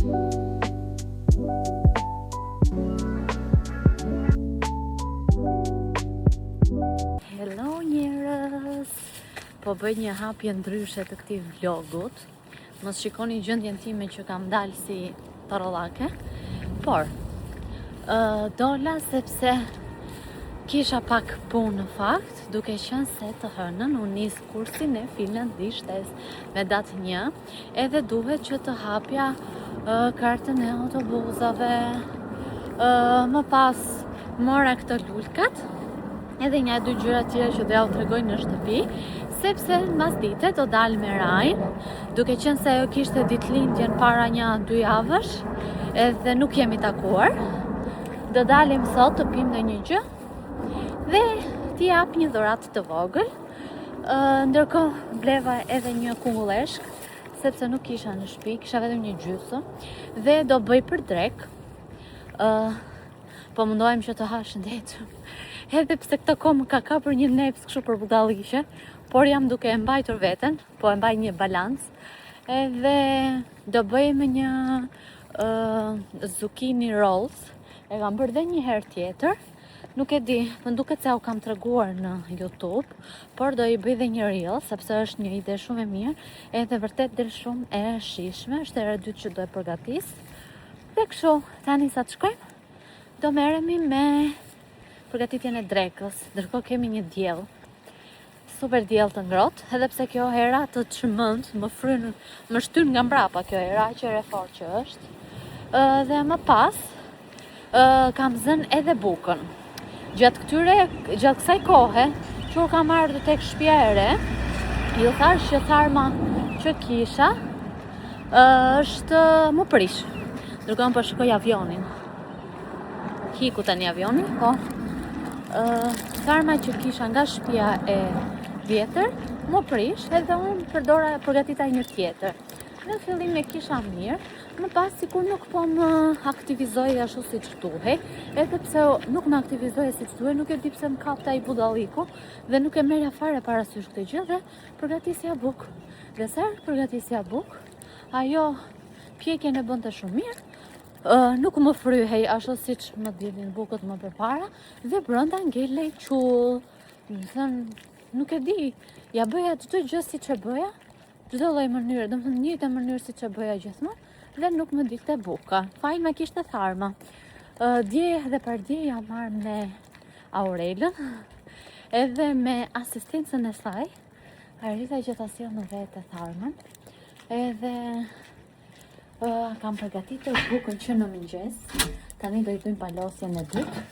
Hello njerëz! Po bëj një hapje ndryshe të këtij vlogut. Mos shikoni gjendjen time që kam dalë si parollake. Por dola sepse kisha pak punë në fakt, duke qenë se të hënën u nis kursin e finlandishtes me datë 1, edhe duhet që të hapja kartën e autobusave. Më pas mora këto lulkat, edhe një 2 gjëra tjera që do ja u tregoj në shtëpi, sepse mbas dite do dal me Rajn, duke qenë se ajo kishte ditëlindjen para 1-2 javësh, edhe nuk jemi takuar. Do dalim sot të pim ndonjë gjë dhe t'i jap një dhuratë të vogël. Ndërkohë bleva edhe një kungulleshk, sepse nuk kisha në shtëpi, kisha vetëm një gjysmë dhe do bëj për drek. Po mundohem që të ha shëndetshëm. Edhe pse këtë kohë më ka kapur një neps kështu për budalliqe, por jam duke e mbajtur veten, po e mbaj një balans. Edhe do bëjmë një zucchini rolls. E kam bërë dhe një herë tjetër. Nuk e di, më duket se u kam treguar në YouTube, por do i bëj dhe një reel, sepse është një ide shumë e mirë, edhe vërtet del shumë e shijshme, është era e dytë që do e përgatis. Dhe kështu, tani sa të shkojmë, do merremi me përgatitjen e drekës. Ndërkohë kemi një diell, super diell të ngrohtë, edhe pse kjo hera të çmend, më shtyn nga mbrapa kjo hera, që e fort që është. Dhe më pas kam zënë edhe bukën. Gjatë kësaj kohe, që u kam ardhur tek shtëpia e re, ju thash që tharma që kisha është më prish. Ndërkohë po shikoj avionin. Hiku tani avioni, po. Tharma që kisha nga shtëpia e vjetër, më prish, edhe unë përgatita një tjetër. Në fillim e kisha mirë, më pas sikur nuk po më aktivizoj ashtu siç duhej, edhe pse nuk më aktivizoj siç duhej, nuk e di pse më kapta ai budalliku dhe nuk e merja fare parasysh këtë gjë dhe përgatisja bukë. Dhe sa përgatisja bukë, ajo pjekjen e bënte shumë mirë. Nuk më fryhej ashtu siç më dilnin bukët më përpara dhe brenda ngelej qull. Nuk e di, ja bëja çdo gjë siç e bëja, çdo lloj mënyre, domethënë njëjtë mënyrë siç e bëja gjithmonë dhe nuk më dilte buka. Fajin më kishte tharma. Dje dhe pardje jam marrë me Aurelën, edhe me asistencën e saj, arrita që ta sjell në vete tharmën. Edhe kam përgatitur bukën që në mëngjes. Tani do i bëjmë palosjen e dytë.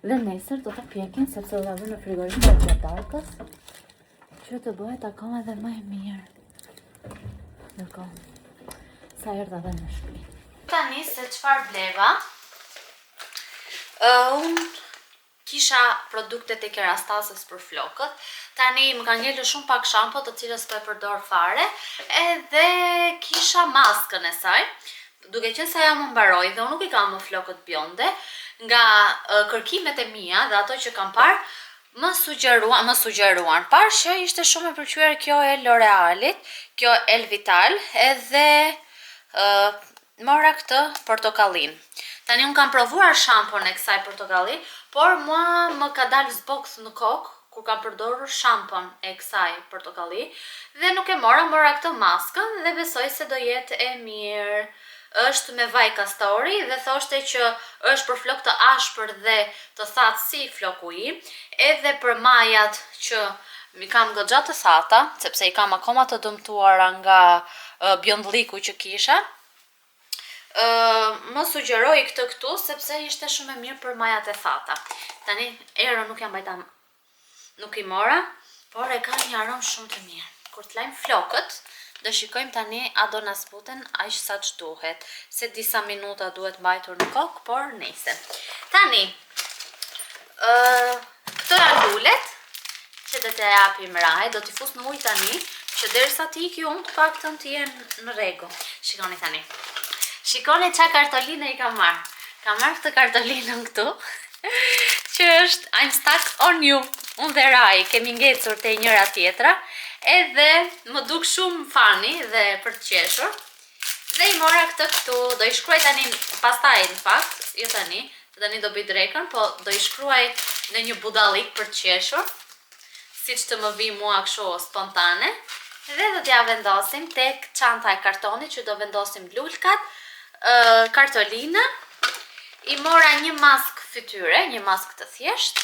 Dhe nesër do ta pjekim sepse do ta vëmë në frigorifer gjatë darkës, që të bëhet akoma edhe më e mirë. Ndërkohë, sa erdha dhe në shtëpi. Tani se çfarë bleva? Unë kisha produktet e Kerastase për flokët. Tani më ka ngelur shumë pak shampo, të cilës po e përdor fare, edhe kisha maskën e saj. Duke qenë se ajo më mbaroi dhe unë nuk i kam më flokët bjonde, nga kërkimet e mia dhe ato që kam parë, më sugjeruan. Parë që ishte shumë e pëlqyer kjo e L'Orealit, kjo Elvital, edhe mora këtë portokallin. Tani unë kam provuar shampon e kësaj portokalli, por mua më ka dalë zboks në kokë kur kam përdorur shampon e kësaj portokalli dhe nuk e mora këtë maskën dhe besoj se do jetë e mirë. Është me vaj kastori dhe thoshte që është për flok të ashpër dhe të thatë si floku im, edhe për majat që mi kam goxha të thata, sepse i kam akoma të dëmtuara nga bjondliku që kisha. Më sugjeroi këtë këtu sepse ishte shumë e mirë për majat e thata. Tani ero nuk i mora, por e ka një aromë shumë të mirë. Kur të lajmë flokët, do shikojmë tani a do na zbuten aq sa ç'duhet. Se disa minuta duhet mbajtur në kokë, por nejse. Tani, këto janë lulet që do t'i japim Rahaj, do t'i fus në ujë tani, që derisa t'i iki unë të paktën të jenë në rregull. Shikoni tani. Shikoni ç'a kartoline i kam marrë. Kam marrë këtë kartolinën këtu, që është I'm stuck on you. Unë dhe Rahaj kemi ngecur te njëra tjetra, edhe më duk shumë fani dhe për të qeshur. Dhe I mora këtë këtu, do I shkruaj tani pastaj në fakt, jo tani do bëj drekën, po do I shkruaj në një budallik për të qeshur, siç të më vi mua kështu spontane, dhe do t'ja vendosim tek çanta e kartonit që do vendosim lulkat, kartolinën. I mora një mask fytyre, një mask të thjeshtë,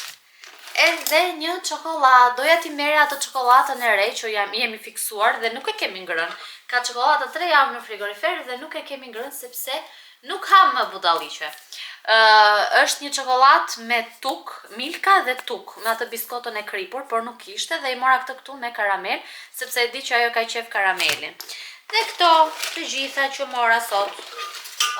edhe një çokoladë. Doja t'i merja ato çokoladën e re që jemi fiksuar dhe nuk e kemi ngrënë. Ka çokoladë 3 javë në frigorifer dhe nuk e kemi ngrënë sepse nuk ham më budalliqe. Është një çokoladë me tuk, Milka dhe tuk, me atë biskotën e kripur, por nuk kishte dhe I mora këtë këtu me karamel, sepse e di që ajo ka qef karamelin. Dhe këto të gjitha që mora sot.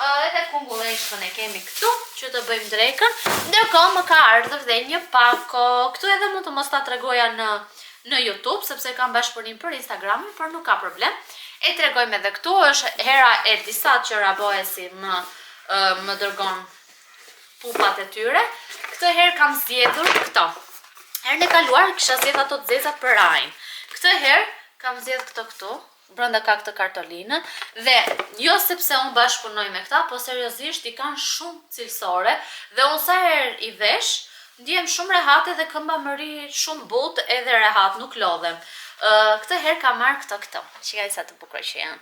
Edhe kungulleshkën e kemi këtu që të bëjmë drekën. Ndërkohë më ka ardhur dhe një pako. Këtu edhe mund të mos ta tregoja në YouTube sepse kam bashkëpunim për Instagramin, por nuk ka problem. E tregojmë edhe këtu, është hera e disa që rabohesi më dërgon pupat e tyre. Këtë herë kam zgjedhur këto. Herën e kaluar kisha zgjedhur ato të zeza për rajin. Këtë herë kam zgjedhur këto këtu. Brenda ka këtë kartolinën dhe jo sepse unë bashkëpunoj me këta, po seriozisht I kanë shumë cilësore dhe unë sa herë I vesh, ndihem shumë rehate dhe këmba më ri shumë butë edhe rehat, nuk lodhem. Këtë herë ka marrë këto. Shikaj sa të bukur që janë.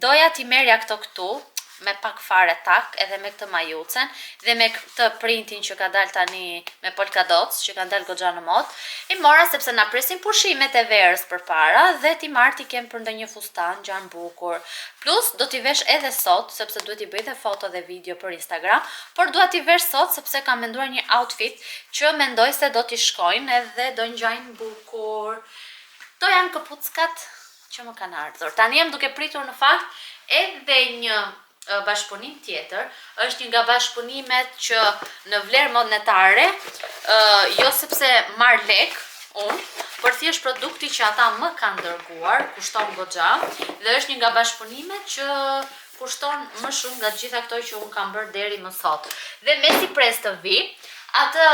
Doja t'i merja këtu me pak fare tak edhe me këtë majucen dhe me këtë printin që ka dalë tani me polkadots që kanë dalë goxha në mod. I mora sepse na presin pushimet e verës përpara dhe ti marr ti kem për ndonjë fustan gjan bukur. Plus do t'i vesh edhe sot sepse duhet I bëj dhe foto dhe video për Instagram, por dua t'i vesh sot sepse kam menduar një outfit që mendoj se do t'i shkojnë edhe do ngjajnë bukur. Këto janë këpuckat që më kanë ardhur. Tani jam duke pritur në fakt edhe një bashkëpunim tjetër, është një nga bashkëpunimet që në vlerë monetare, jo sepse marr lek unë, por thjesht produkti që ata më kanë dërguar, kushton goxha, dhe është një nga bashkëpunimet që kushton më shumë nga gjitha këto që unë kam bërë deri më sot. Dhe me si pres të vi, atë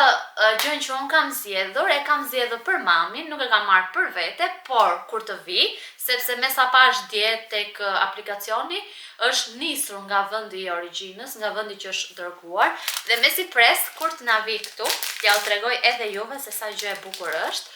gjën që unë kam zgjedhur, e kam zgjedhur për mamin, nuk e kam marrë për vete, por kur të vi, sepse me sa pash dje tek aplikacioni, është nisur nga vendi I origjinës, nga vendi që është dërguar, dhe me si pres, kur të na vi këtu, t'ja u tregoj edhe juve se sa gjë e bukur është.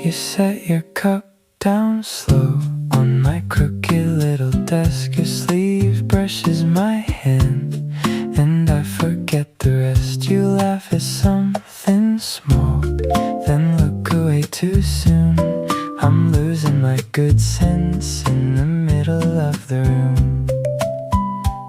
You set your cup down slow on my crooked little desk. Your sleeve brushes my hand and I forget the rest. You laugh at something small, then look away too soon. I'm losing my good sense in the middle of the room.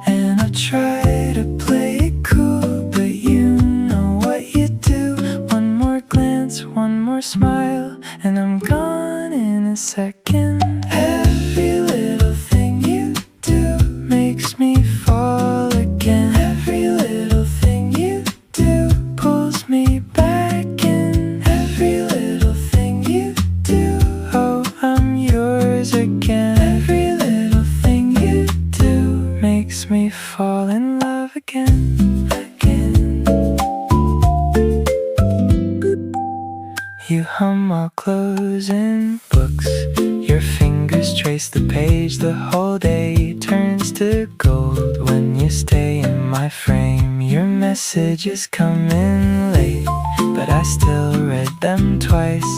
And I try to play it cool, but you know what you do. One more glance, one more smile, and I'm gone in a second. Every little thing you do makes me fall again. Every little thing you do pulls me back in. Every little thing you do, oh, I'm yours again. Every little thing you do makes me fall in love again. You hum while closing books. Your fingers trace the page. The whole day turns to gold when you stay in my frame. Your messages come in late, but I still read them twice.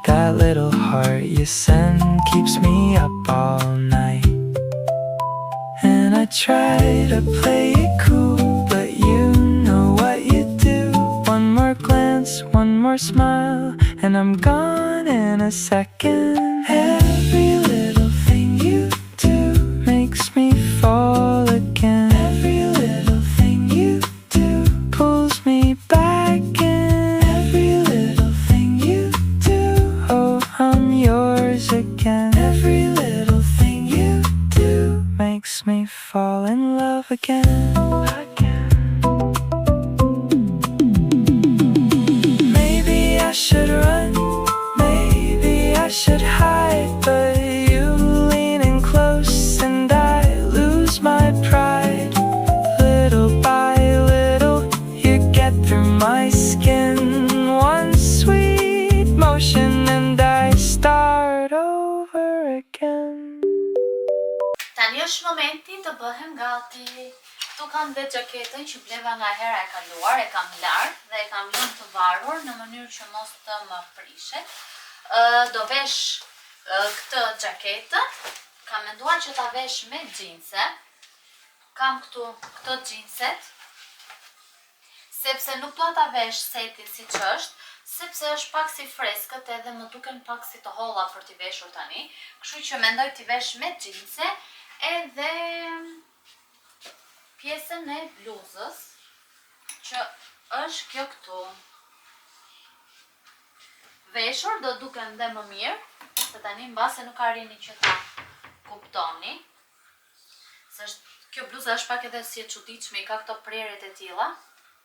That little heart you send keeps me up all night. And I try to play it cool, but you know what you do. One more glance, one more smile, and I'm gone in a second. Every little thing you do makes me fall again. Every little thing you do pulls me back in. Every little thing you do, oh, I'm yours again. Every little thing you do makes me fall in love again. Maybe I should run, maybe I should hide. tani është momenti të bëhem gati. Këtu kam dhe gjaketën që bleva nga hera e kaluar, e kam larë dhe e kam lënë të varur në mënyrë që mos të më prishet. Do vesh këtë gjaketën, kam menduar që ta vesh me xhinse. Kam këtu këto xhinset, sepse nuk dua ta vesh setin siç është, sepse është pak si freskët edhe më duken pak si të holla për t'i veshur tani. Kështu që mendoj t'i vesh me xhinse edhe pjesën e bluzës, që është kjo këtu. Veshur do duken dhe më mirë, se tani mbase nuk arrini që ta kuptoni. Se kjo bluza është pak edhe si e çuditshme, i ka këto prerjet e tilla,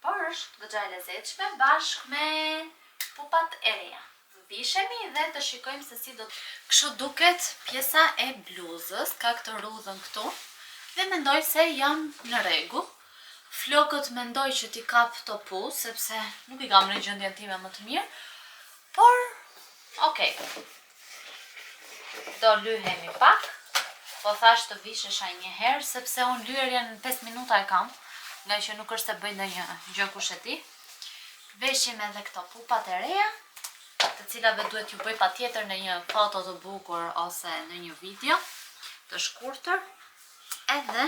por është goxha e lezetshme bashkë me pupat e reja. Vishemi dhe të shikojmë se si do të... Kështu duket pjesa e bluzës, ka këtë rudhën këtu, dhe mendoj se jam në rregull. Flokët mendoj që t'i kap topu, sepse nuk i kam në gjendjen time më të mirë, por okej. Do lyhemi pak. Po thash të vishesha një herë, sepse unë lyerjen në 5 minuta e kam, nga që nuk është se bëj ndonjë gjë kush e di. Veshim edhe këto pupat e reja, të cilave duhet ju bëj patjetër në një foto të bukur ose në një video të shkurtër. Edhe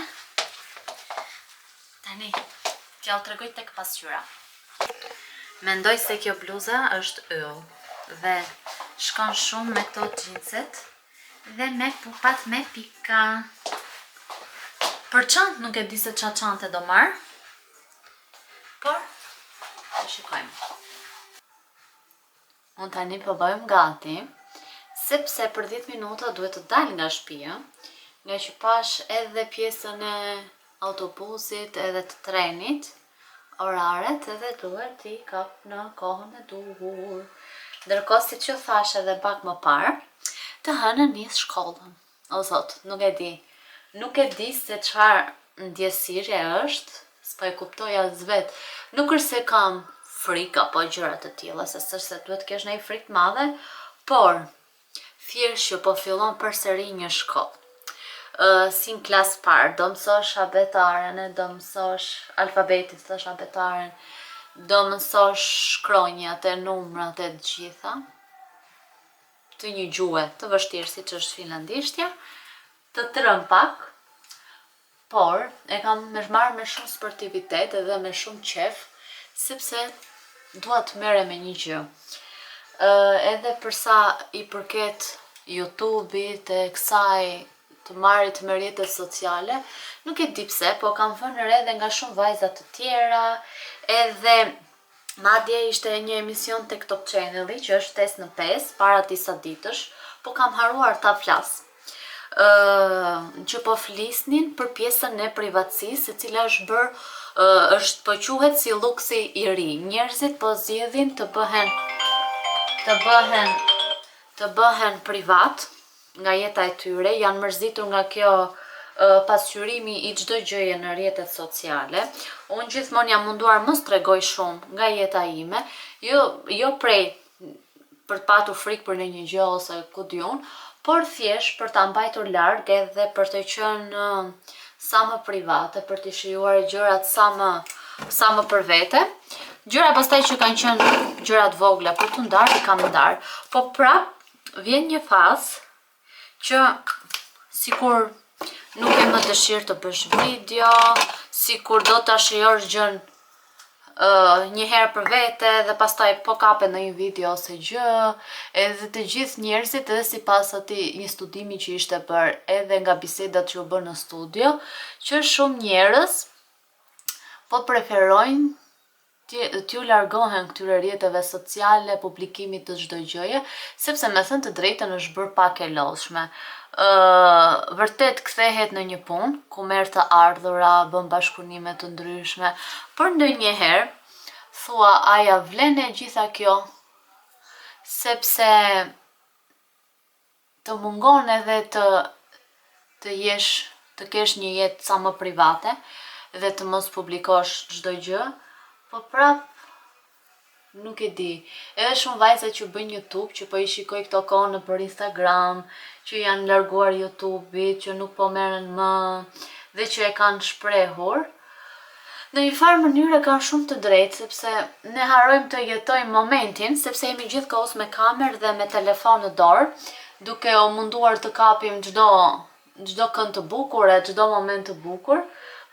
tani t'ja u tregoj tek pasqyra. Mendoj se kjo bluza është yll dhe shkon shumë me këto xhinset dhe me pupat me pika. Për çantë nuk e di se ç'a çante do marr, por të shikojmë. Unë tani po bëjmë gati, sepse për 10 minuta duhet të dal nga shtëpia, nga që pash edhe pjesën e autobusit edhe të trenit, oraret edhe duhet t'i kap në kohën e duhur. Ndërkohë siç ju thash edhe pak më parë, të hënën nis shkollën. O zot, nuk e di. Nuk e di se çfarë ndjesire është, s'po e kuptoj as vet. Nuk është se kam frikë apo gjëra të tilla, se s'është se duhet të kesh ndonjë frikë të madhe, por thjesht që po fillon përsëri një shkollë. Si në klasë parë, do mësosh abetaren, do mësosh alfabetin, thash abetaren, do mësosh shkronjat e numrat e të gjitha, të një gjuhë të vështirë siç është finlandishtja, të trëm pak, por e kam marrë me shumë sportivitet edhe me shumë qef, sepse dua të merrem me një gjë. Edhe përsa i përket YouTube-it e kësaj të marrit me rrjetet sociale, nuk e di pse, po kam vënë re edhe nga shumë vajza të tjera, edhe madje ishte një emision tek Top Channel-i që është 5 në 5 para disa ditësh, po kam haruar ta flas. Që po flisnin për pjesën e privatësisë, e cila është bërë, është po quhet si luksi i ri. Njerëzit po zgjedhin të bëhen privat nga jeta e tyre, janë mërzitur nga kjo pasqyrimi i çdo gjëje në rrjetet sociale. Unë gjithmonë jam munduar mos tregoj shumë nga jeta ime, jo prej për të patur frikë për një gjë ose ku diun, por thjesht për ta mbajtur larg edhe për të qenë sa më private, për të shijuar gjërat sa më për vete. Gjëra pastaj që kanë qenë gjërat vogla për të ndarë, i kam ndarë. Po prap vjen një fazë që sikur nuk e më dëshirë të bësh video, sikur do ta shijosh gjën një herë për vete dhe pastaj po kape në një video ose gjë, edhe të gjithë njerëzit, edhe sipas atij një studimi që ishte bërë edhe nga bisedat që u bën në studio, që shumë njerëz po preferojnë t'ju largohen këtyre rrjeteve sociale, publikimit të çdo gjëje, sepse me thënë të drejtën është bërë pak e lodhshme. Vërtet kthehet në një punë ku merr të ardhura, bën bashkëpunime të ndryshme, por ndonjëherë thua a ja vlen e gjitha kjo, sepse të mungon edhe të kesh një jetë sa më private dhe të mos publikosh çdo gjë, po prap nuk e di. Edhe shumë vajza që bëjnë YouTube, që po i shikoj këto kohë për Instagram, që janë larguar YouTube-it, që nuk po merren më dhe që e kanë shprehur. Në një farë mënyrë kanë shumë të drejtë, sepse ne harrojmë të jetojmë momentin, sepse jemi gjithkohës me kamerë dhe me telefon në dorë, duke u munduar të kapim çdo kënd të bukur e çdo moment të bukur.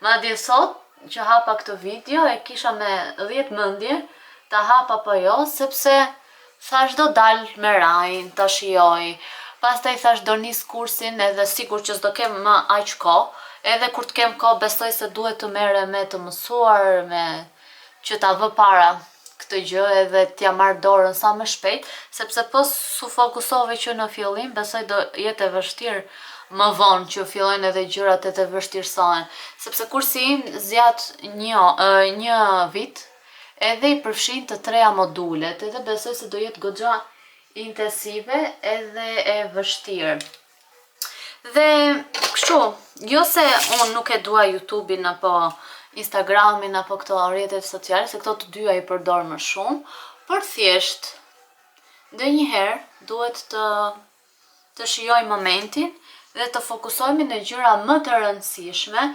Madje sot që hapa këtë video e kisha me 10 mendje ta hap apo jo, sepse thash do dal me Rajin, ta shijoj. Pastaj thash do nis kursin edhe sigur që s'do kem më aq kohë, edhe kur të kem kohë besoj se duhet të merrem me të mësuar, me që ta vë para këtë gjë edhe t'ja marr dorën sa më shpejt, sepse po su fokusove që në fillim, besoj do jetë e vështirë më vonë që fillojnë edhe gjërat e të vështirësohen, sepse kursi im zjat një vit, edhe i përfshin të 3 modulet, edhe besoj se do jetë goxha intensive edhe e vështirë. Dhe kështu, jo se unë nuk e dua YouTube-in apo Instagramin apo këto rrjetet sociale, se këto të dyja i përdor më shumë, por thjesht ndonjëherë duhet të shijoj momentin dhe të fokusohemi në gjëra më të rëndësishme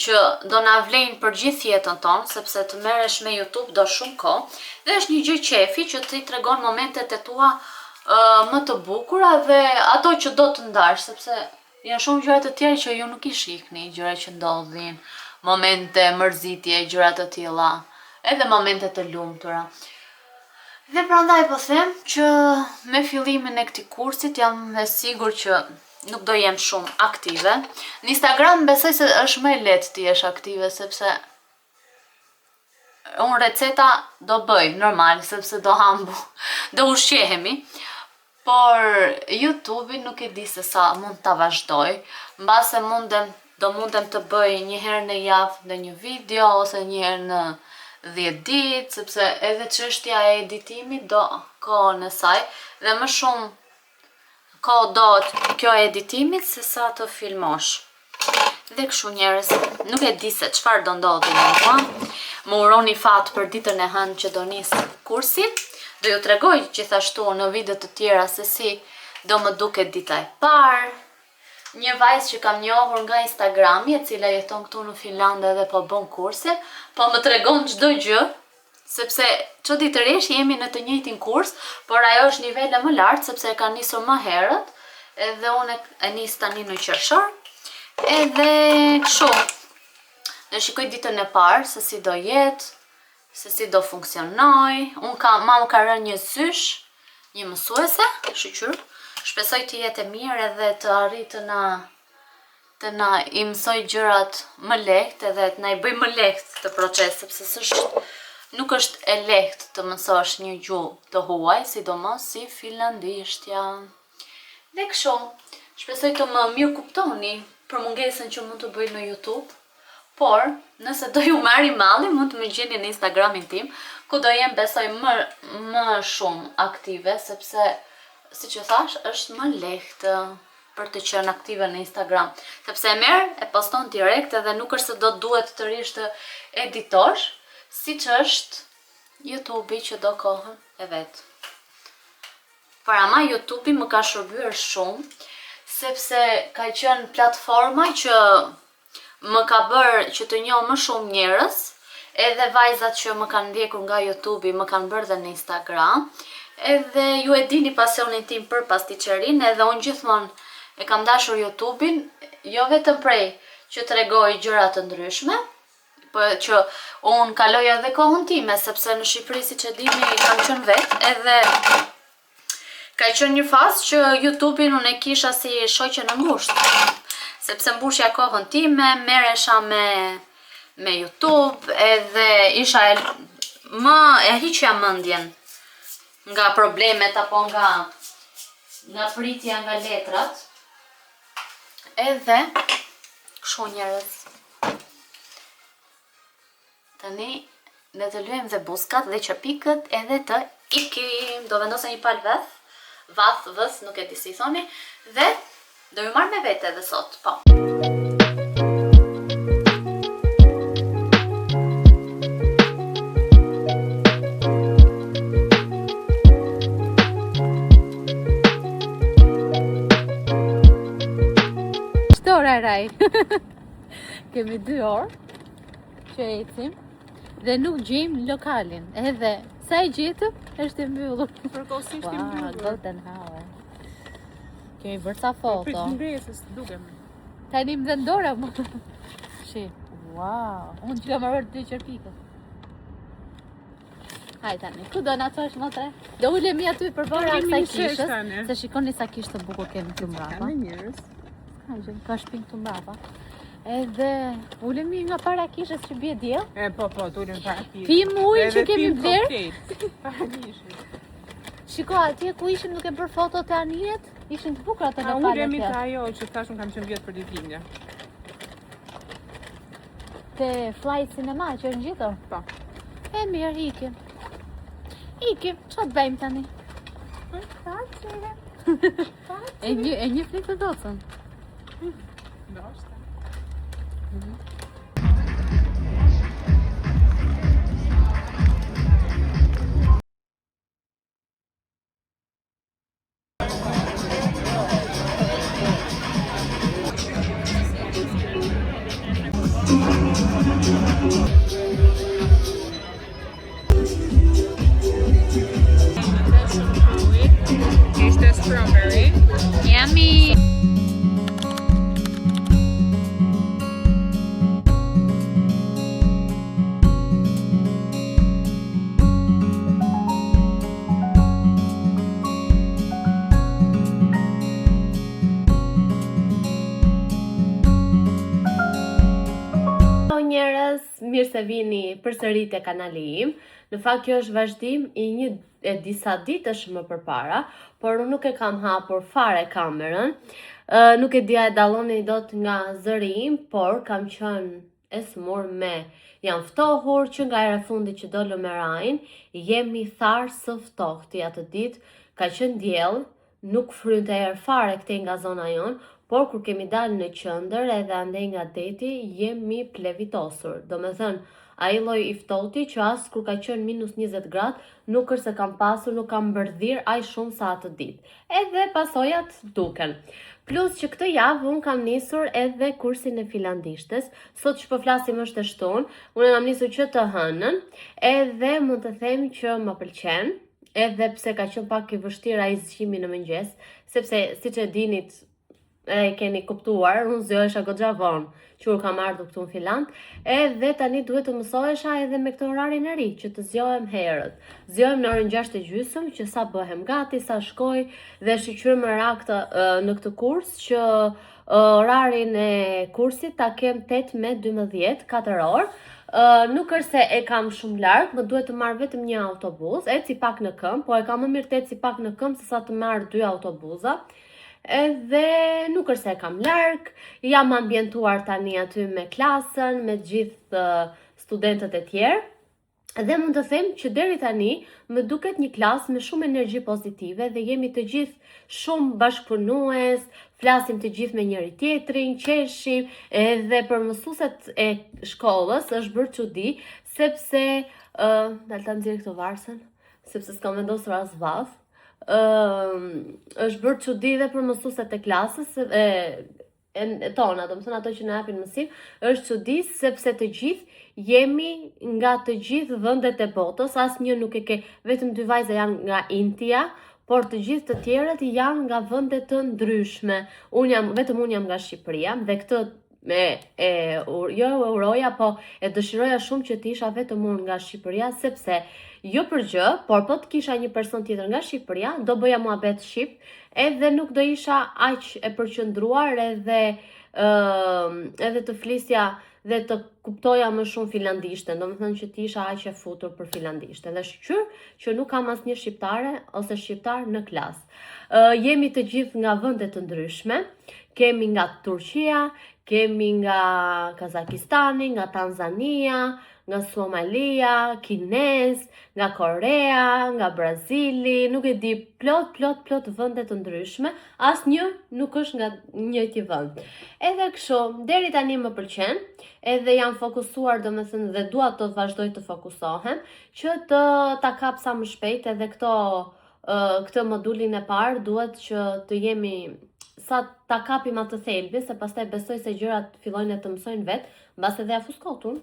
që do na vlejnë për gjithë jetën tonë, sepse të merresh me YouTube do shumë kohë, dhe është një gjë qefi që ti tregon momentet e tua më të bukura dhe ato që do të ndash, sepse janë shumë gjëra të tjera që ju nuk i shihni, gjëra që ndodhin, momente mërzitje, gjëra të tilla, edhe momente të lumtura. Dhe prandaj po them që me fillimin e këtij kursit jam e sigurt që nuk do jem shumë aktive. Në Instagram besoj se është më lehtë të jesh aktive, sepse unë receta do bëj normal, sepse do hambu, do ushqehemi, por YouTube-in nuk e di se sa mund ta vazhdoj, mbase do mundem të bëj një herë në javë në një video ose një herë në 10 ditë, sepse edhe çështja e editimit do kohën e saj dhe më shumë kohë do kjo e editimit se sa të filmosh. Dhe kështu njerëz, nuk e di se çfarë do ndodhi me mua. Më uroni fat për ditën e hënë që do nis kursin. Do ju tregoj gjithashtu në video të tjera se si do më duket dita e parë. Një vajzë që kam njohur nga Instagrami, e cila jeton këtu në Finlandë dhe po bën kursin, po më tregon çdo gjë, sepse çuditërisht jemi në të njëjtin kurs, por ajo është nivele më lart sepse e ka nisur më herët, edhe unë e nis tani në qershor. Edhe kështu. Do shikoj ditën e parë se si do jetë, se si do funksionoj. Mama ka rënë një sysh, një mësuese, shqyr. Shpresoj të jetë e mirë edhe të arrijë të na i mësoj gjërat më lehtë edhe të na i bëj më lehtë të proces, sepse nuk është e lehtë të mësosh një gjuhë të huaj, sidomos si finlandishtja. Dhe kështu, shpresoj të më mirë kuptoni për mungesën që mund të bëj në YouTube, por nëse do ju marri malli, mund të më gjeni në Instagramin tim, ku do jem besoj më shumë aktive, sepse siç e thash, është më lehtë për të qenë aktive në Instagram, sepse e merr, e poston direkt edhe nuk është se do duhet të rish të editosh, siç është YouTube-i që do kohën e vet. Por ama YouTube-i më ka shërbyer shumë, sepse ka qenë platforma që më ka bërë që të njoh më shumë njerëz, edhe vajzat që më kanë ndjekur nga YouTube-i më kanë bërë dhe në Instagram, edhe ju e dini pasionin tim për pastiqerin, edhe unë gjithmonë e kam dashur YouTube-in, jo vetëm prej që tregoj gjëra të ndryshme, por që unë kaloj edhe kohën time, sepse në Shqipëri siç e dini kam qenë vetë, edhe ka qenë një fazë që YouTube-in unë e kisha si shoqe në ngushtë, sepse mbushja kohën time, merresha me YouTube, edhe isha e hiqja mendjen nga problemet apo nga pritja nga letrat. Edhe kështu njerëz. Tani le të luajmë dhe buskat dhe qepikët edhe të ikim. Do vendosem një palë vës, nuk e di si thoni, dhe do ju marr me vete edhe sot. Po. Skaj. Kemi 2 orë që ecim dhe nuk gjejmë lokalin. Edhe sa e gjetëm, është i mbyllur. Përkohësisht i Wow, mbyllur. golden hour. Kemi bërë sa foto. Prit ngresës, dukem. Tani më dhe ndora më. Shi. Wow. Unë që kam marrë 2 qërpikë. Hajde tani, ku do na thosh më tre? Do ulemi aty përbara Ulemi kësaj në shesh kishës, tani. se shikoni sa kishë të bukur kemi këtu mbrapa. Ka me njerëz. Ka shpinë këtu mbrapa. Edhe ulemi nga para kishës që bie diell. Po, tulim para kishës. Pim ujin që kemi bler. Para kishës. Shiko, atje ku ishim duke bërë foto të anijet, ishin të bukura të lokalet Ulemi atje. te ajo që thash unë kam qenë vjetë për ditëlindje. Te Fly Cinema që është ngjitur. Po. E mirë, ikim. Ikim, çfarë bëjmë tani? E një flikë të docën. Ndoshta. Ishte strawberry. Yummy! Njerëz, mirë se vini përsëri te kanali im. Në fakt kjo është vazhdim i disa ditësh më përpara, por unë nuk e kam hapur fare kamerën. Nuk e dia e dalloni dot nga zëri im, por kam qenë e smur jam ftohur që nga era fundi që dolëm me Rain, jemi tharë së ftohti atë ditë, ka qenë diell, nuk frynte erë fare këtej nga zona jon, por kur kemi dalë në qendër edhe andej nga deti, jemi plevitosur. Do me thënë, ai lloj i ftohti që as kur ka qenë minus 20 gradë, nuk është se kam pasur, nuk kam mbërdhir aq shumë sa atë ditë. Edhe pasojat duken. Plus që këtë javë unë kam nisur edhe kursin e finlandishtes. Sot që po flasim është e shtunë, unë kam nisur që të hënën, edhe mund të them që më pëlqen, edhe pse ka qenë pak i vështirë ai zgjimi në mëngjes, sepse siç e dinit, e keni kuptuar, unë zgjohesha goxha vonë që kam ardhur këtu në Finland, edhe tani duhet të mësohesha edhe me këtë orarin e ri, që të zgjohem herët. Zgjohem në orën 6:30 që sa bëhem gati, sa shkoj dhe shqyrë më raktë në këtë kurs që orarin e kursit ta kem 8 me 12, 4 orë. Nuk është se e kam shumë larg, më duhet të marr vetëm një autobus, eci pak në këmbë, po e kam më mirë të eci pak në këmbë se sa të marr 2 autobuza. Edhe nuk është se e kam larg, jam ambientuar tani aty me klasën, me gjithë studentët e tjerë. Dhe mund të them që deri tani më duket një klasë me shumë energji pozitive dhe jemi të gjithë shumë bashkëpunues, flasim të gjithë me njëri tjetrin, qeshim, edhe për mësueset e shkollës është bërë çudi, sepse dal ta nxjerr këtë varsën, sepse s'kam vendosur as vath. Është bërë çudi dhe për mësueset e klasës tona, do të thënë ato që na japin mësim, është çudi sepse të gjithë jemi nga të gjithë vendet e botës, asnjë nuk e ke, vetëm 2 vajza janë nga India, por të gjithë të tjerët janë nga vende të ndryshme. Vetëm unë jam nga Shqipëria dhe këtë jo uroja, po e dëshiroja shumë që të isha vetëm unë nga Shqipëria, sepse jo për gjë, por po të kisha një person tjetër nga Shqipëria, do bëja muhabet shqip, edhe nuk do isha aq e përqendruar edhe të flisja dhe të kuptoja më shumë finlandishten, do më thënë që ti isha aq e futur për finlandishten. Dhe shqyr që nuk kam asnjë shqiptare ose shqiptar në klasë. Jemi të gjithë nga vende të ndryshme, kemi nga Turqia, kemi nga Kazakistani, nga Tanzania, nga Somalia, Kinez, nga Korea, nga Brazili, nuk e di, plot vende të ndryshme, asnjë nuk është nga njëjti vend. Edhe kështu, deri tani më pëlqen, edhe jam fokusuar, domethënë, dhe dua të vazhdoj të fokusohem, që ta kap sa më shpejt edhe këto këtë modulin e parë duhet që të jemi sa ta kapim atë thelbi, se pastaj besoj se gjërat fillojnë të mësojnë vetë, mbas edhe ja fuskotun,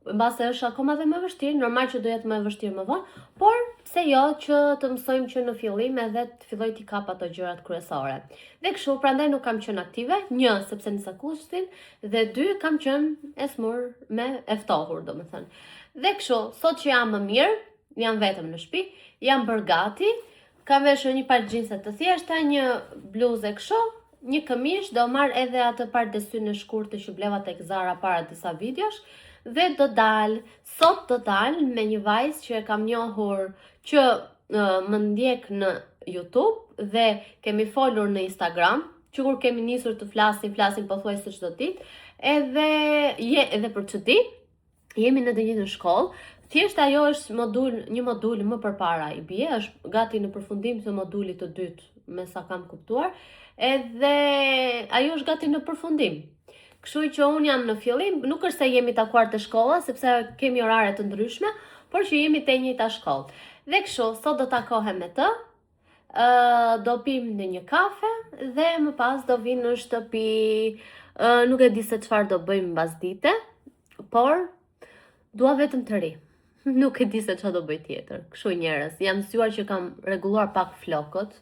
mbas e është akoma dhe më vështirë, normal që do jetë më vështirë më vonë, por pse jo që të mësojmë që në fillim edhe të filloj t'i kap ato gjërat kryesore. Dhe kështu, prandaj nuk kam qenë aktive, 1 sepse nisa kushtin, dhe 2 kam qenë e smur me e ftohur, domethënë. Dhe kështu, sot që jam më mirë, jam vetëm në shtëpi, jam bërë gati, kam veshur një palë xhinse të thjeshta, një bluzë kështu, një këmish, do marr edhe atë parë desynë në shkurtë që bleva tek Zara para disa videosh, dhe sot do dal me një vajzë që e kam njohur që më ndjek në YouTube dhe kemi folur në Instagram, që kur kemi nisur të flasim pothuajse çdo ditë, edhe për çudi, jemi në të njëjtën shkollë. Thjesht ajo është një modul më përpara i bie, është gati në përfundim të modulit të dytë, me sa kam kuptuar, edhe ajo është gati në përfundim. Kështu që unë jam në fillim, nuk është se jemi takuar të shkolla, sepse kemi orare të ndryshme, por që jemi te njëjta shkollë. Dhe kështu, sot do takohem me të, do pim në një kafe, dhe më pas do vinë në shtëpi, nuk e di se çfarë do bëjmë mbasdite, por dua vetëm të ri. Nuk e di se çfarë do bëj tjetër. Kështu njerëz, jam mësuar që kam rregulluar pak flokët,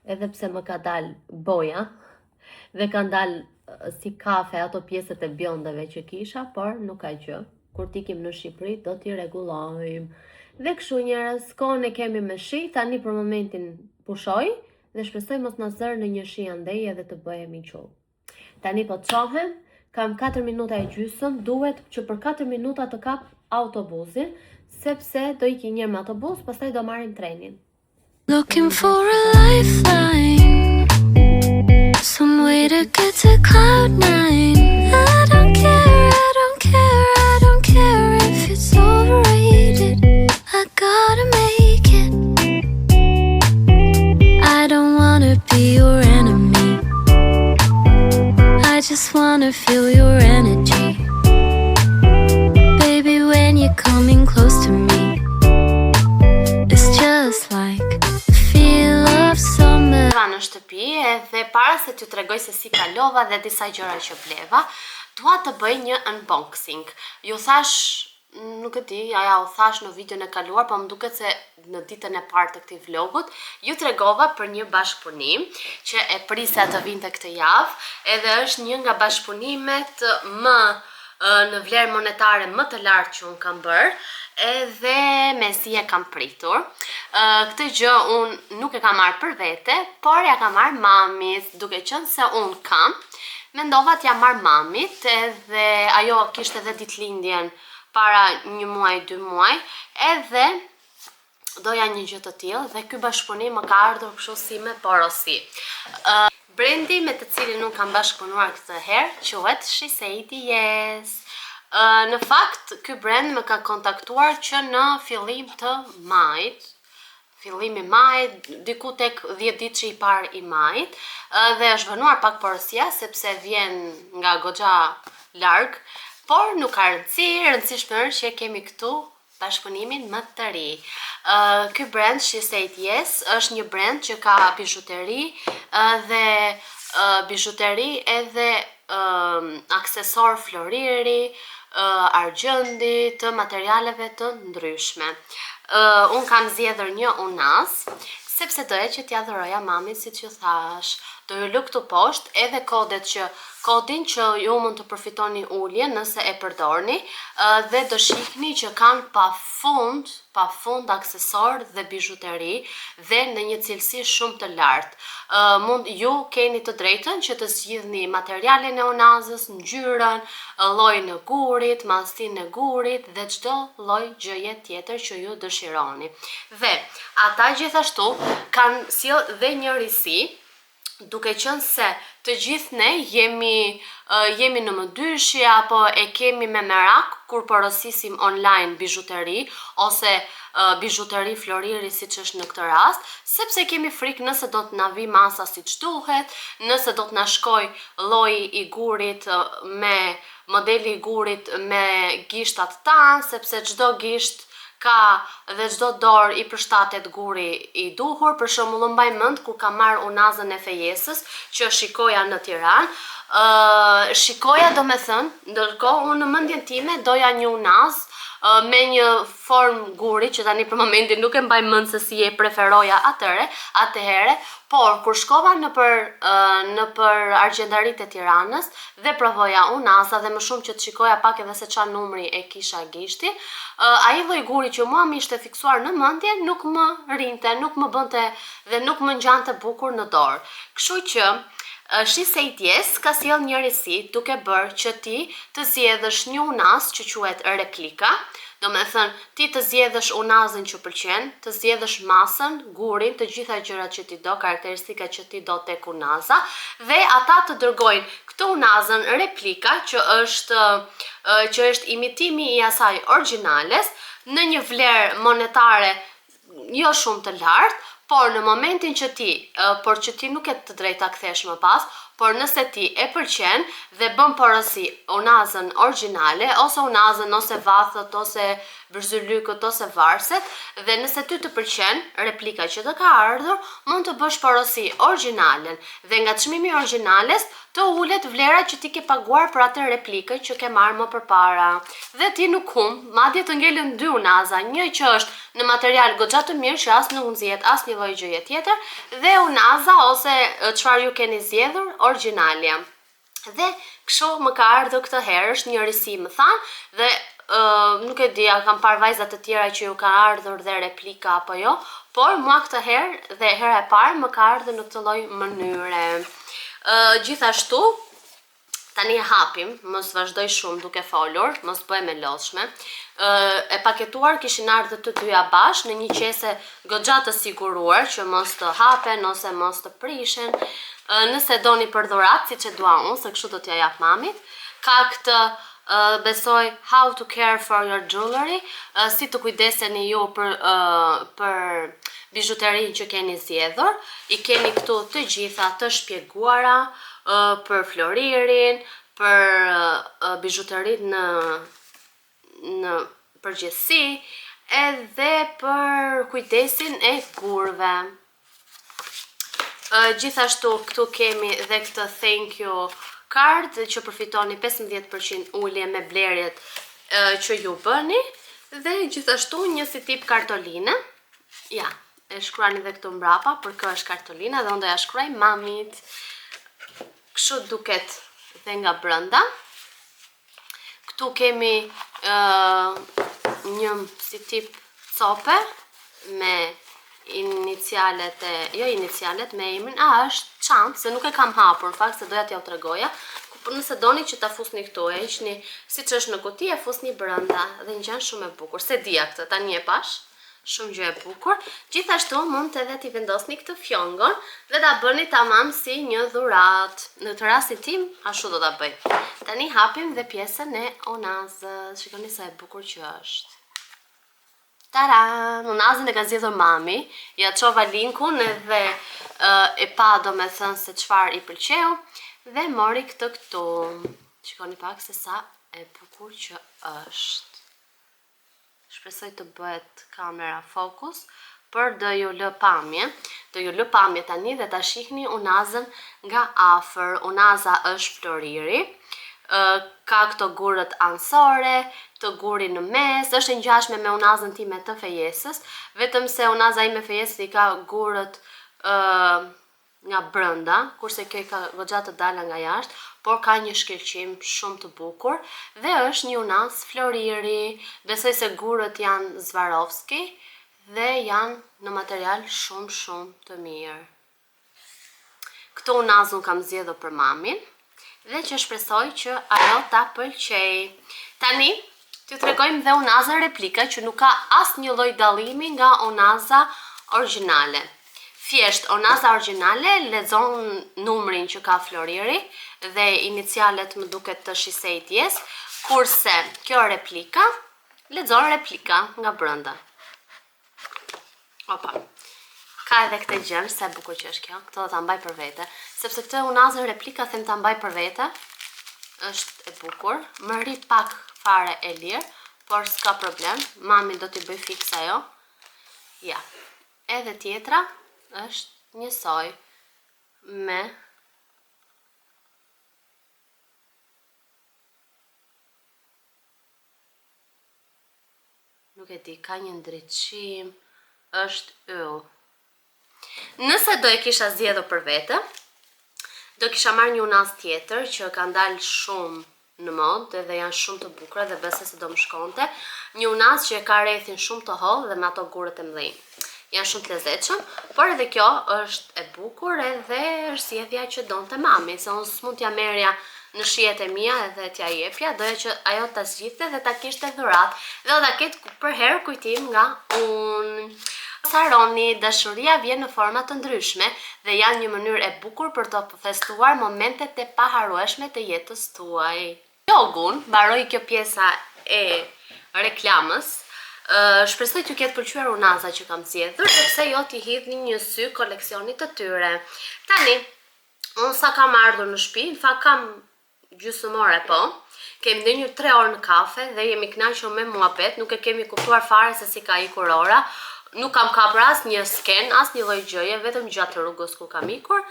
edhe pse më ka dal boja, dhe kanë dal si kafe ato pjesët e bjondave që kisha, por nuk ka gjë. Kur t'ikim në Shqipëri, do t'i rregullojmë. Dhe kështu njerëz, kohën e kemi me shi, tani për momentin pushoj, dhe shpresoj mos na zërë në një shi andej edhe të bëhemi qull. Tani po çohem, kam 4 minuta e gjysmë, duhet që për 4 minuta të kap autobusin, sepse do iki njërë me autobus, pastaj do marrim trenin. Looking for a lifeline, some way to get to cloud9. I don't care if it's overrated. I gotta make it. I don't wanna be your enemy. I just wanna feel your energy. Baby, when you're coming close to me, it's just like the feel of summer. Në shtëpi, edhe para se t'ju tregoj se si kalova dhe disa gjëra që bleva, dua të bëj një unboxing. Ju thash, nuk e di, aja u thash në videon e kaluar, po më duket se në ditën e parë të këtij vlogut, ju tregova për një bashkëpunim që e prisja të vinte këtë javë, edhe është një nga bashkëpunimet më në vlerë monetare më të lartë që unë kam bërë, edhe mezi e kam pritur. Këtë gjë unë nuk e kam marrë për vete, por ja kam marrë mamit, duke qenë se unë kam. Mendova t'ja marrë mamit, edhe ajo kishte edhe ditëlindjen para 1 muaj, 2 muaj, edhe doja një gjë të tillë dhe ky bashkëpunim më ka ardhur kështu si me porosi. Brendi me të cilin unë kam bashkëpunuar këtë herë quhet She Said Yes. Në fakt, ky brand më ka kontaktuar që në fillim të majit, fillimi majit, diku tek 10 ditë që i parë i majit, dhe është vënuar pak porosia sepse vjen nga goxha larg, por nuk ka rëndësi, rëndësishme është që kemi këtu bashkëpunimin më të ri. Ky brand She Said Yes është një brand që ka bijuteri edhe aksesor floriri, argjendi, të materialeve të ndryshme. Unë kam zgjedhur një unas, sepse doja që t'ja dhuroja mamit, siç ju thash. Do ju lë këtu poshtë edhe kodin që ju mund të përfitoni ulje nëse e përdorni, dhe do shihni që kanë pafund aksesor dhe bijuteri dhe në një cilësi shumë të lartë. Ju keni të drejtën që të zgjidhni materialin e unazës, ngjyrën, llojin e gurit, mallësinë e gurit dhe çdo lloj gjëje tjetër që ju dëshironi. Dhe ata gjithashtu kanë sjell dhe një risi, duke qenë se të gjithë ne jemi në mëdyrshje apo e kemi me merak kur porosisim online bijuteri ose bijuteri floriri siç është në këtë rast, sepse kemi frikë nëse do të na vi masa siç duhet, nëse do të na shkoj lloji i gurit me modeli i gurit me gishtat tanë, sepse çdo gisht ka dhe çdo dorë i përshtatet guri i duhur. Për shembull, mbaj mend kur kam marr unazën e fejesës që shikoja në Tiranë. Shikoja, domethënë, ndërkohë unë në mendjen time doja një unazë me një formë guri që tani për momentin nuk e mbaj mend se si e preferoja atëherë, por kur shkova në për Argjendaritë e Tiranës dhe provoja unaza dhe më shumë që të shikoja pak edhe se çfarë numri e kisha gishti, ai lloj guri që mua më ishte fiksuar në mendje nuk më rinte, nuk më bënte dhe nuk më ngjante bukur në dorë. Kështu që She Said Yes ka sjell njërisi duke bërë që ti të zgjedhësh një unazë që quhet replika, do me thënë ti të zgjedhësh unazën që pëlqen, të zgjedhësh masën, gurin, të gjitha gjërat që ti do, karakteristikat që ti do tek unaza, dhe ata të dërgojnë këtë unazën replika që është imitimi i asaj origjinales në një vlerë monetare jo shumë të lartë, por në momentin që ti nuk e të drejta kthesh më pas, por nëse ti e pëlqen dhe bën porosi unazën origjinale, ose unazën, ose vathët, ose vërzylykët, ose varset, dhe nëse ty të pëlqen replika që të ka ardhur, mund të bësh porosi origjinalen dhe nga çmimi origjinales të ulet vlera që ti ke paguar për atë replikën që ke marrë më përpara. Dhe ti nuk humb, madje të ngelen dy unaza, një që është në material goxha të mirë që as nuk nxjihet asnjë lloj gjëje tjetër, dhe unaza ose çfarë ju keni zgjedhur origjinalja. Dhe kështu më ka ardhur këtë herë, është një risi më than, dhe nuk e di, kam parë vajza të tjera që ju ka ardhur dhe replika apo jo, por mua këtë herë dhe hera e parë më ka ardhur në këtë lloj mënyre. Gjithashtu, tani e hapim, mos vazhdoj shumë duke folur, mos bëhem e lodhshme. E paketuar kishin ardhur të dyja bash në një qese goxha të siguruar që mos të hapen ose mos të prishen. Nëse doni për dhuratë, siç e dua unë, se kështu do t'ja jap mamit, ka këtë besoj How to care for your jewelry, si të kujdeseni ju për bijuterinë që keni zgjedhur. I keni këtu të gjitha të shpjeguara për floririn, për bijuterinë në përgjithësi, edhe për kujdesin e gurve. Gjithashtu këtu kemi dhe këtë thank you card që përfitoni 15% ulje me blerjet që ju bëni, dhe gjithashtu një si tip kartoline. Ja, e shkruani dhe këtu mbrapa për kë është kartolina dhe unë do ja shkruaj mamit. Kështu duket dhe nga brenda. Këtu kemi një si tip cope me inicialet me emrin, është çantë, se nuk e kam hapur, në fakt se doja t'ja u tregoja. Nëse doni që ta fusni këtu, e hiqni siç është në kuti, e fusni brenda dhe ngjan shumë e bukur. Se dia këtë, tani e pash, shumë gjë e bukur. Gjithashtu mund edhe t'i vendosni këtë fjongon dhe ta bëni tamam si një dhuratë. Në të rastin tim, ashtu do ta bëj. Tani hapim dhe pjesën e unazës. Shikoni sa e bukur që është. Taran, unazën e ka zgjedhur mami, ja çova linkun edhe e pa domethënë se çfarë i pëlqeu dhe mori këtë këtu. Shikoni pak se sa e bukur që është. Shpresoj të bëhet kamera fokus, për do ju lë pamje tani dhe ta shihni unazën nga afër. Unaza është floriri. Ka këto gurët ansore, të guri në mes, është e ngjashme me unazën time të fejesës, vetëm se unaza ime fejesës i ka gurët nga brenda, kurse kjo i ka goxha të dala nga jashtë, por ka një shkëlqim shumë të bukur dhe është një unazë floriri. Besoj se gurët janë Swarovski dhe janë në material shumë të mirë. Këtë unazën kam zgjedhur për mamin dhe që shpresoj që ajo ta pëlqej. Tani, t'ju tregojmë dhe unazën replika që nuk ka asnjë lloj dallimi nga unaza origjinale. Thjesht, unaza origjinale lexon numrin që ka floriri dhe inicialet më duket të She Said Yes, kurse kjo replika lexon replika nga brenda. Opa. Ka edhe këtë gjë, sa e bukur që është kjo. Këto do ta mbaj për vete, sepse këtë unazën replika them ta mbaj për vete. Është e bukur, më rri pak fare e lirë, por s'ka problem, mami do t'i bëj fiks ajo. Ja, edhe tjetra është njësoj me nuk e di, ka një ndriçim, është yll. Nëse do e kisha zgjedhur për vete, do kisha marrë një unaz tjetër që ka dalë shumë në modë dhe janë shumë të bukura dhe besoj se do më shkonte. Një unaz që e ka rrethin shumë të hollë dhe me ato gurët e mëdhenj. Janë shumë të lezetshëm, por edhe kjo është e bukur edhe është zgjedhja që donte mami, se unë s'mund t'ja merrja në shijet e mia edhe t'ja jepja, doja që ajo ta zgjidhte dhe ta kishte dhuratë dhe ta ketë për herë kujtim nga unë. Saroni, dashuria vjen në forma të ndryshme dhe janë një mënyrë e bukur për të festuar momentet e paharrueshme të jetës tuaj. Vlogun mbaroi kjo pjesa e reklamës. Shpresoj t'ju ketë pëlqyer unaza që kam zgjedhur, sepse jo t'i hidhni një sy koleksionit të tyre. Tani, unë sa kam ardhur në shtëpi, në fakt kam gjysmore po. Kemi ndenjur 3 orë në kafe dhe jemi kënaqur me muhabet, nuk e kemi kuptuar fare se si ka ikur ora. Nuk kam kapur asnjë sken, asnjë lloj gjëje, vetëm gjatë rrugës ku kam ikur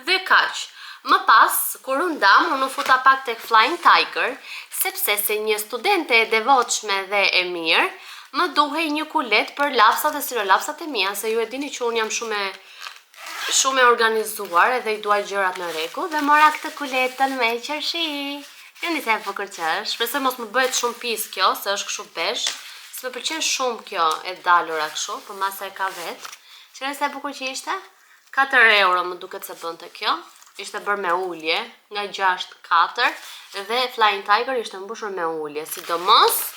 dhe kaq. Më pas, kur u ndam, unë futa pak tek Flying Tiger, sepse se një studente e devotshme dhe e mirë, më duhej një kulet për lapsat dhe stilolapsat e mia, se ju e dini që unë jam shumë e organizuar edhe i dua gjërat në rregull dhe mora këtë kuletën me qershi. Jeni sa e bukur që është. Shpresoj mos më bëhet shumë pis kjo, se është kështu besh. Më pëlqen shumë kjo e dalura kështu, por masa e ka vet. Çfarë sa e bukur që ishte? 4 euro më duket se bënte kjo. Ishte bërë me ulje, nga 6-4 dhe Flying Tiger ishte mbushur me ulje, sidomos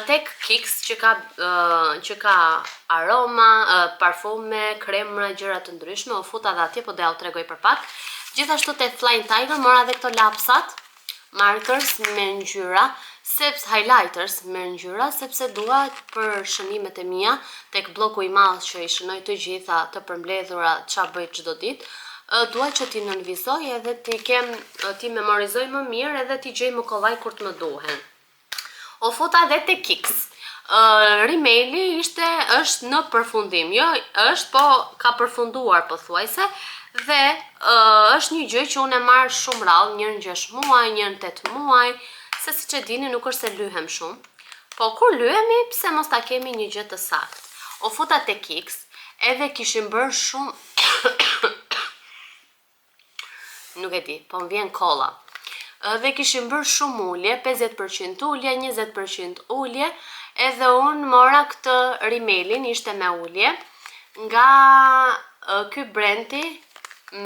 tek Kix që ka aroma, parfume, kremra, gjëra të ndryshme, u futa dhe atje, po do ja u tregoj për pak. Gjithashtu tek Flying Tiger mora edhe këto lapsat, markers me ngjyra, highlighters me ngjyra, sepse dua për shënimet e mia tek bloku i madh që i shënoj të gjitha të përmbledhura çfarë bëj çdo ditë. Dua që ti nënvizoj edhe ti memorizoj më mirë edhe ti gjej më kollaj kur të më duhen. O futa edhe te Kix. Rimeli është në përfundim, jo është, po ka përfunduar pothuajse dhe është një gjë që unë e marr shumë rrallë, njërin 6 muaj, njërin 8 muaj, se siç e dini nuk është se lyhem shumë, po kur lyhemi pse mos ta kemi një gjë të saktë. O futa te Kix, edhe kishim bërë shumë nuk e di, po më vjen kolla. Dhe kishim bërë shumë ulje, 50% ulje, 20% ulje, edhe unë mora këtë rimelin, ishte me ulje, nga ky brendi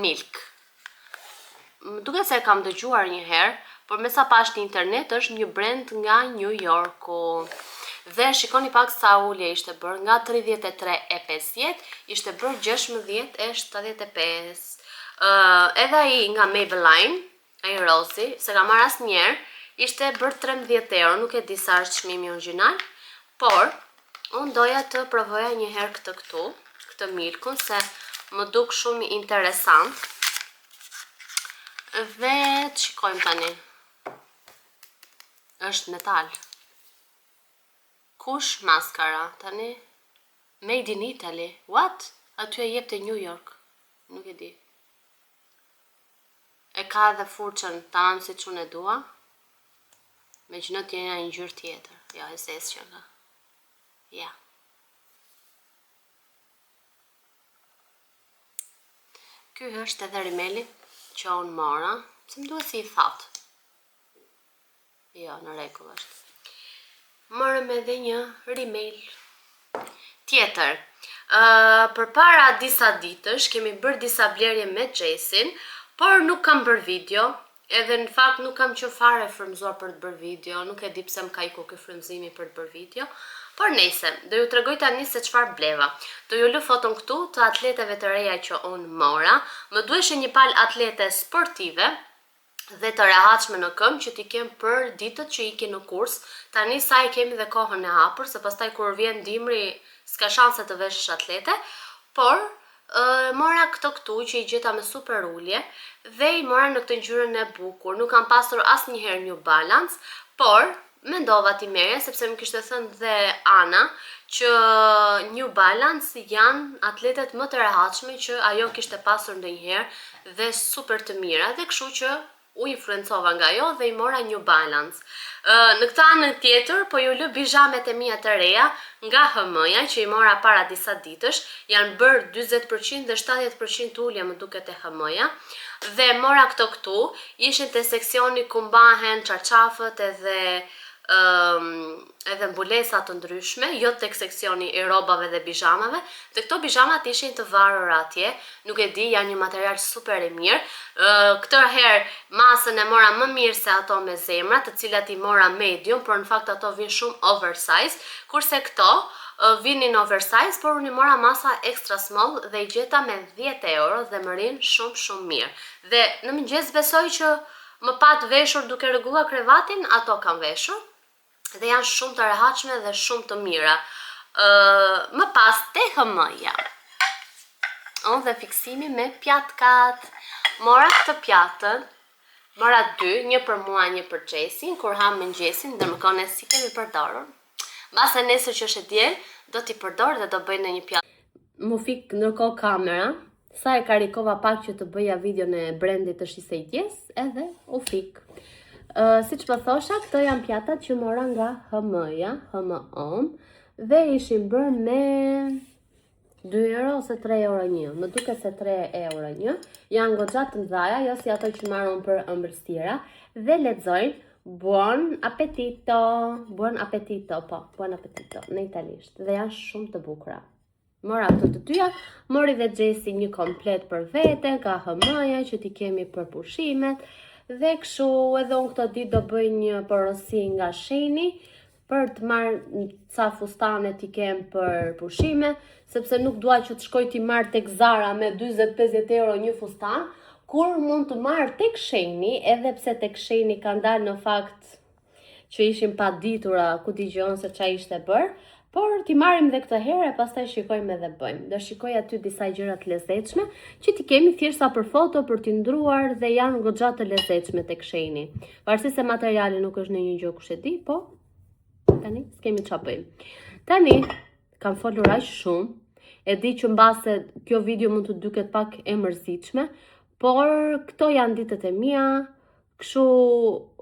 Milk. Më duket se e kam dëgjuar një herë, por me sa pash në internet është një brand nga New Yorku. Dhe shikoni pak sa ulje ishte bërë, nga 33,50 ishte bërë 16,75. Edhe ai nga Maybelline, ai rozi, se ka marrë asnjëherë, ishte bërë 13 euro, nuk e di sa është çmimi origjinal, por unë doja të provoja një herë këtë milkun, se më duk shumë interesant. Dhe të shikojmë tani. Është metal. Kush maskara tani? Made in Italy. What? Aty e jep te New York. Nuk e di. E ka edhe furçën tamam siç unë e dua. Megjithëse të jeni një ngjyrë tjetër. Ja, e zezë që nga. Ja. Ky është edhe rimeli që unë mora. Se më duhet si i thatë. Jo, në rregull është. Morëm edhe një rimel tjetër. Përpara disa ditësh kemi bërë disa blerje me Xhesin, por nuk kam bërë video, edhe në fakt nuk kam qenë fare frymzuar për të bërë video, nuk e di pse më ka ikur ky frymëzimi për të bërë video, por nejse, do ju tregoj tani se çfarë bleva. Do ju lë foton këtu të atleteve të reja që unë mora. Më duheshin një palë atlete sportive dhe të rehatshme në këmbë që t'i kem për ditët që ikin në kurs. Tani sa i kemi dhe kohën e hapur, se pastaj kur vjen dimri s'ka shanse të veshësh atlete, por mora këtu që i gjeta me super ulje dhe i mora në këtë ngjyrën e bukur. Nuk kam pasur asnjëherë New Balance, por mendova ti merja, sepse më kishte thënë dhe Ana që New Balance janë atletet më të rehatshme që ajo kishte pasur ndonjëherë dhe super të mira, dhe kështu që u influencova nga ajo dhe I mora New Balance. Në këtë anën tjetër, po ju lë bijamet e mia të reja nga HM-ja që I mora para disa ditësh, janë bërë 40% dhe 70% ulje më duket e HM-ja. Dhe mora këtu, ishin te seksioni ku mbahen çarçafët edhe mbulesa të ndryshme, jo tek seksioni I robave dhe bizhamave, dhe këto bizhamat ishin të varur atje, nuk e di, janë një material super I mirë. Këtë herë masën e mora më mirë se ato me zemra, të cilat I mora medium, por në fakt ato vinë shumë oversize, kurse këto vinin oversize, por unë I mora masa extra small dhe I gjeta me 10 euro dhe më rinë shumë mirë. Dhe në mëngjes besoj që më pat veshur duke rregulluar krevatin, ato kam veshur dhe janë shumë të rehatshme dhe shumë të mira. Më pas te HM-ja. Dhe fiksimi me pjatkat. Mora këtë pjatën, mora 2, një për mua, një për Gjesin, kur ham mëngjesin, dhe më kone si kemi përdorur. Mbase nesër që është e diel, do t'i përdor dhe do bëj në një pjatë. Mu fik ndërkohë kamera, sa e karikova pak që të bëja video në brendit të Shisejtjes, edhe u fik. Si që për thosha, këto janë pjatat që mora nga HM-ja, HM-om, dhe ishin bërë me 2 euro ose 3 euro një. Më duke se 3 euro një. Janë goxha të mdhaja, jo si ato që marron për ëmbëlsira, dhe lexojnë buon appetito, buon appetito, po, buon appetito në italisht. Dhe janë shumë të bukura. Mora këto të dyja, mori dhe Gjesi një komplet për vete, nga HM-ja që ti kemi për pushimet, dhe kështu edhe unë këto ditë do bëj një porosi nga Sheni për të marrë ca fustane t'i kem për pushime, sepse nuk dua që të shkoj t'i marrë tek Zara me 40-50 euro një fustan, kur mund të marrë tek Sheni, edhe pse tek Sheni kanë dalë në fakt që ishin pa ditura ku t'i gjonë se qa ishte bërë, por t'i marrim dhe këtë herë e pastaj shikojmë edhe bëjmë. Do shikoj aty disa gjëra të lezetshme që t'i kemi thjesht sa për foto, për t'i ndruar dhe janë goxha të lezetshme tek Sheni. Varësisht se materiali nuk është në një gjë kush e di, po tani s'kemi ç'a bëjmë. Tani kam folur aq shumë, e di që mbase kjo video mund të duket pak e mërzitshme, por këto janë ditët e mia, kështu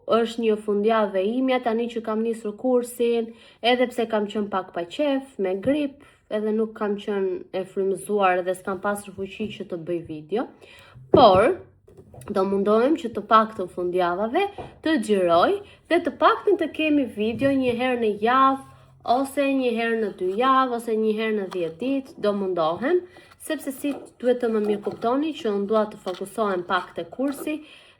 është një fundjavë e imja, tani që kam nisur kursin, edhe pse kam qenë pak pa qef, me grip, edhe nuk kam qenë e frymëzuar dhe s'kam pasur fuqi që të bëj video, por do mundohem që të paktën fundjavave të xhiroj dhe të paktën të kemi video një herë në javë, ose një herë në 2 javë, ose një herë në 10 ditë, do mundohem, sepse si duhet të më mirë kuptoni që unë dua të fokusohem pak te kursi,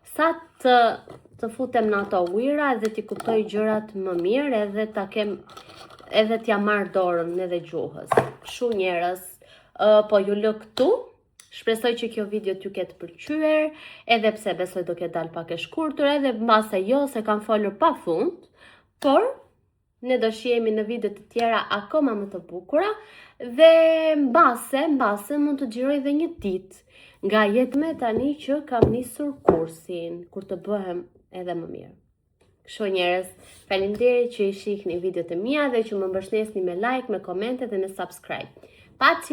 sa të futem në ato ujëra edhe t'i kuptoj gjërat më mirë edhe t'ja marr dorën edhe gjuhës. Kështu njerëz, po ju lë këtu. Shpresoj që kjo video t'ju ketë pëlqyer, edhe pse besoj do ketë dalë pak e shkurtër, edhe mbase jo se kam folur pafund, por ne do shihemi në video të tjera akoma më të bukura dhe mbase mund të xhiroj edhe një ditë nga jetme tani që kam nisur kursin, kur të bëhem edhe më mirë. Kështu njerëz, faleminderit që I shihni videot e mia dhe që më mbështesni me like, me komente dhe me subscribe. Paçi!